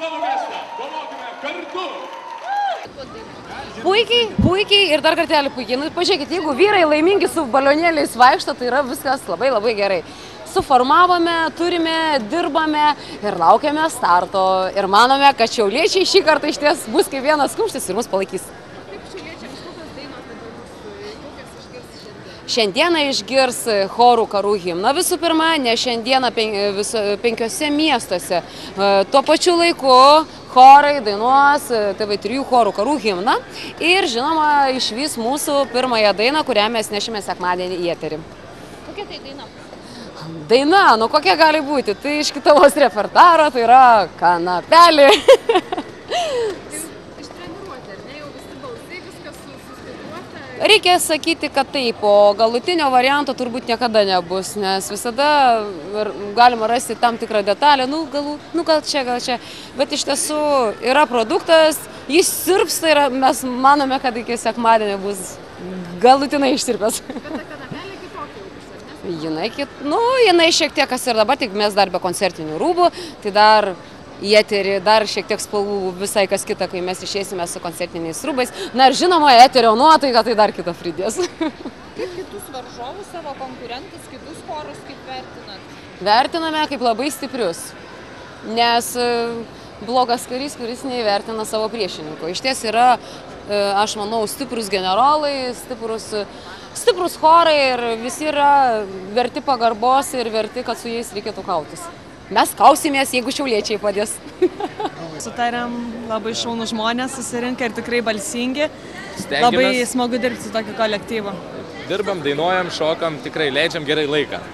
finalo miestą. Kovokime kartu. Puikiai ir dar kartelį puikiai. Nu, pažiūrėkit, jeigu vyrai laimingi su balionėliais vaikšto, tai yra viskas labai gerai. Suformavome, turime, dirbame ir laukiame starto. Ir manome, kad šiauliečiai šį kartą iš ties bus kaip vienas kumštis ir mus palaikys. Šiandieną išgirs chorų karų himną visų pirma, nes šiandieną 5 miestuose. Tuo pačiu laiku chorai dainuos TV3 chorų karų himną ir žinoma išvys mūsų pirmąją dainą, kurią mes nešime sekmadienį į eterį. Kokia tai daina? Daina, nu kokia gali būti? Tai iš Kitavos repertuaro, tai yra Kanapelė. Reikia sakyti, kad taip, o galutinio varianto turbūt niekada nebus, nes visada galima rasti tam tikrą detalę, gal čia, bet iš tiesų yra produktas, jis sirpsta ir mes manome, kad iki sekmadienio bus galutinai išsirpęs. Bet ta kanapelė kitokia jau bus, ar ne? Jinai šiek tiek kas ir dabar, tik mes dar be koncertinių rūbų, tai dar į eterį dar šiek tiek spalvų visai kas kita, kai mes išeisime su koncertiniais rūbais. Na ir žinoma, eterio nuotaika tai dar kitą pridės. Kaip kitus varžovus, savo konkurentus, kitus chorus, kaip vertinat? Vertiname kaip labai stiprius, nes blogas karys, kuris neįvertina savo priešininko. Iš ties yra, aš manau, stiprus generolai, stiprus chorai ir visi yra verti pagarbos ir verti, kad su jais reikėtų kautis. Mes kausimės, jeigu šiauliečiai padės. Sutarėm, labai šaunų žmonės susirinka ir tikrai balsingi. Stengiamės. Labai smagu dirbti su tokiu kolektyvu. Dirbam, dainuojam, šokam, tikrai leidžiam gerai laiką.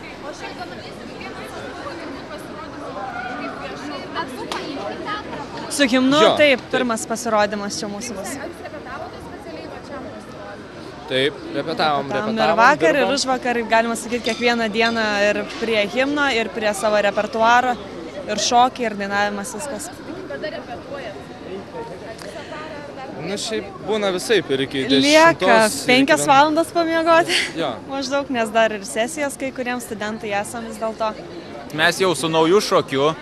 Su himnu, taip, pirmas pasirodymas čia mūsų bus. Taip, repetavom. Ir vakar, ir užvakar, galima sakyti, kiekvieną dieną ir prie himno, ir prie savo repertuaro, ir šokiai, ir dainavimas viskas. Kada repetuojat? Šiaip būna visaip ir iki 10. Lieka 5 valandas pamiegoti, Jo. maždaug, nes dar ir sesijas kai kuriems studentai esam vis dėlto. Mes jau su nauju šokiu,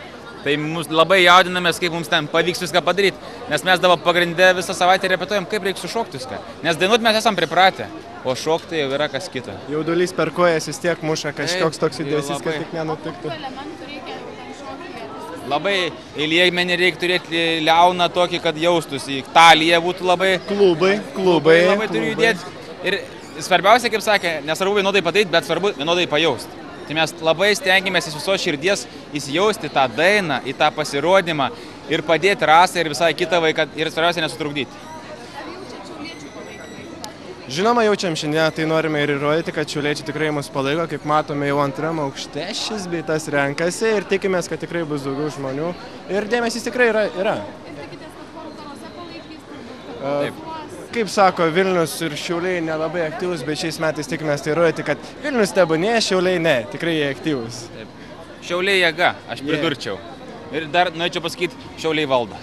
tai mums labai jaudinamės, kaip mums ten pavyks viską padaryti, nes mes dabar pagrindę visą savaitę repetuojam, kaip reikia sušokti viską. Nes dainuot mes esam pripratę, o šokti jau yra kas kita. Jaudulys per kojas vis tiek muša, kažkoks toks judesys, kad tik nenutiktų. Labai į liegmenį reikia turėti liauną tokį, kad jaustųsi. Talija būtų labai... Klubai. Labai turi judėti. Ir svarbiausia, kaip sakė, nesvarbu vienodai padaryti, bet svarbu vienodai pajausti. Tai mes labai stengiamės iš visos širdies įsijausti tą dainą, į tą pasirodymą ir padėti rasą ir visai kitą vaiką ir svarbiausia nesutrukdyti. Žinoma, jaučiam šiandieną, tai norime ir įrodyti, kad šiauliečiai tikrai mus palaiko, kaip matome jau antram aukšte šis bei tas renkasi ir tikimės, kad tikrai bus daugiau žmonių ir dėmesys tikrai yra. Ir tikitės, kad chorų karuose palaikys? Kaip sako, Vilnius ir Šiauliai nelabai aktyvus, bet šiais metais tikimės tai įrodyti, kad Vilnius tebūnie, Šiauliai ne, tikrai jie aktyvus. Šiauliai jėga, aš pridurčiau. Ir dar norėčiau pasakyti, Šiauliai valdo.